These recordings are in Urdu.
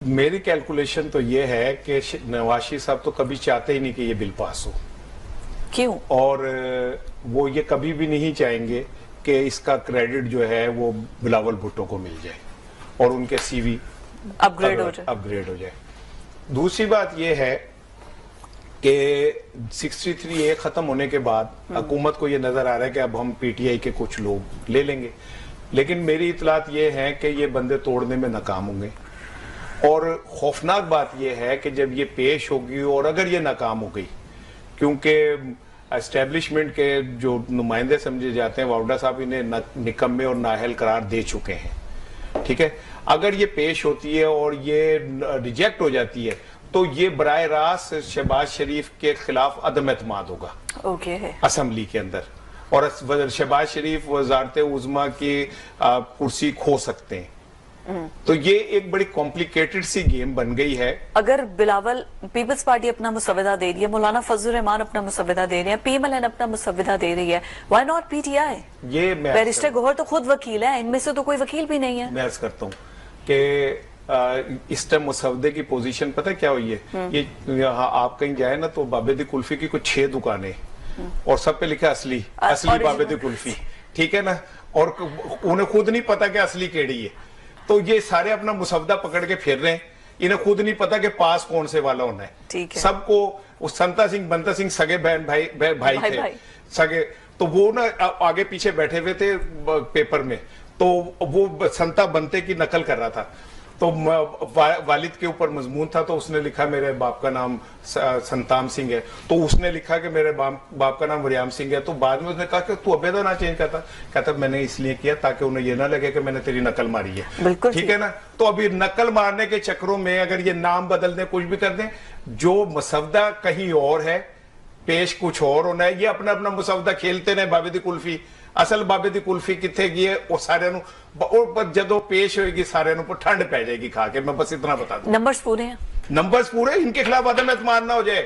میری کیلکولیشن تو یہ ہے کہ نواز شریف صاحب تو کبھی چاہتے ہی نہیں کہ یہ بل پاس ہو. کیوں؟ اور وہ یہ کبھی بھی نہیں چاہیں گے کہ اس کا کریڈٹ جو ہے وہ بلاول بھٹو کو مل جائے اور ان کے سی وی اپ گریڈ ہو جائے. دوسری بات یہ ہے کہ 63A ختم ہونے کے بعد حکومت کو یہ نظر آ رہا ہے کہ اب ہم پی ٹی آئی کے کچھ لوگ لے لیں گے، لیکن میری اطلاعات یہ ہیں کہ یہ بندے توڑنے میں ناکام ہوں گے. اور خوفناک بات یہ ہے کہ جب یہ پیش ہوگی اور اگر یہ ناکام ہو گئی، کیونکہ اسٹیبلشمنٹ کے جو نمائندے سمجھے جاتے ہیں واؤڈا صاحب انہیں نکمے اور نااہل قرار دے چکے ہیں، ٹھیک ہے، اگر یہ پیش ہوتی ہے اور یہ ریجیکٹ ہو جاتی ہے تو یہ براہ راست شہباز شریف کے خلاف عدم اعتماد ہوگا اسمبلی کے اندر، اور شہباز شریف وزارت عظمیٰ کی کرسی کھو سکتے ہیں. تو یہ ایک بڑی کمپلیکیٹڈ سی گیم بن گئی ہے. اگر بلاول پیپلز پارٹی اپنا مسودہ دے رہی ہے، مولانا فضل الرحمان اپنا مسودہ دے رہے ہیں، پی ایم ایل این اپنا مسودہ دے رہی ہے، why not P T I? یہ بیرسٹر گوہر تو خود وکیل ہے، ان میں سے تو کوئی وکیل بھی نہیں ہے. میں عرض کرتا ہوں کہ اس ٹائم مسودے کی پوزیشن پتہ کیا ہوئی ہے؟ یہ آپ کہیں جائیں نا تو بابے دی کلفی کی کچھ 6 دکانیں اور سب پہ لکھا اصلی بابے دی کلفی، ٹھیک ہے نا، اور انہیں خود نہیں پتا کہ اصلی کیڑی ہے. تو یہ سارے اپنا مسودہ پکڑ کے پھر رہے ہیں، انہیں خود نہیں پتا کہ پاس کون سے والا ہونا ہے. سب کو سنتا سنگھ بنتا سنگھ سگے بہن بھائی تھے سگے، تو وہ نا آگے پیچھے بیٹھے ہوئے تھے پیپر میں، تو وہ سنتا بنتے کی نقل کر رہا تھا. تو والد کے اوپر مضمون تھا تو اس نے لکھا میرے باپ کا نام سنتام سنگھ ہے، تو اس نے لکھا کہ میرے باپ کا نام وریام سنگھ ہے. تو بعد میں اس نے کہا کہ تو عبیدہ نہ چینج کرتا، کہتا میں نے اس لیے کیا تاکہ انہیں یہ نہ لگے کہ میں نے تیری نقل ماری ہے. ٹھیک ہے نا. تو ابھی نقل مارنے کے چکروں میں اگر یہ نام بدل دیں، کچھ بھی کر دیں، جو مسودہ کہیں اور ہے پیش کچھ اور ہونا ہے، یہ اپنا اپنا مسودہ کھیلتے رہے. بابے دی کلفی اصل بابے دی کلفی کتنے گئی ہے اور سارے جدو پیش ہوئے گی سارے پر ٹھنڈ پہ جائے گی کھا کے. میں بس اتنا بتا دوں. نمبرز پورے ہیں، نمبرز پورے، ان کے خلاف عدم اعتماد نہ ہو جائے،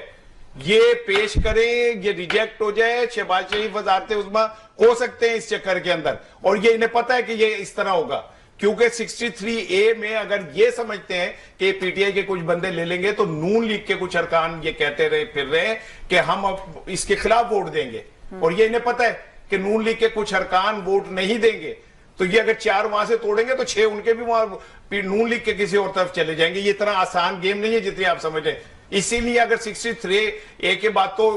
یہ پیش کریں، یہ ریجیکٹ ہو جائے. شہباز شریف وزارت عظمیٰ ہو سکتے ہیں اس چکر کے اندر، اور یہ انہیں پتا ہے کہ یہ اس طرح ہوگا، کیونکہ 63A میں اگر یہ سمجھتے ہیں کہ پی ٹی آئی کے کچھ بندے لے لیں گے تو نون لیگ کے کچھ ارکان یہ کہتے رہے پھر رہے ہیں کہ ہم اب اس کے خلاف ووٹ دیں گے، اور یہ انہیں پتا ہے کہ نون لیگ کے کچھ ارکان ووٹ نہیں دیں گے. تو یہ اگر 4 وہاں سے توڑیں گے تو 6 ان کے بھی وہاں نون لیگ کے کسی اور طرف چلے جائیں گے. یہ اتنا آسان گیم نہیں ہے جتنی آپ سمجھ رہے ہیں. اسی لیے اگر 63A کے بعد تو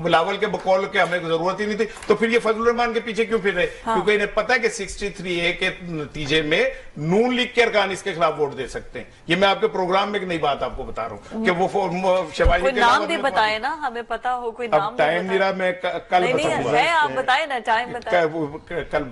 بلاول کے بقول کے ہمیں ضرورت ہی نہیں تھی، تو پھر یہ فضل الرحمان کے پیچھے کیوں پھر رہے؟ کیونکہ انہیں پتا ہے کہ 63A کے نتیجے میں نون لیگ کے ارکان اس کے خلاف ووٹ دے سکتے ہیں. یہ میں آپ کے پروگرام میں ایک نئی بات آپ کو بتا رہا ہوں کہ وہ شہباز کوئی نام بھی بتائے نا، ہمیں پتا ہو کوئی نام. ٹائم نہیں رہا، میں کل بتاؤں گا. آپ بتائے نا، ٹائم بتائے. کل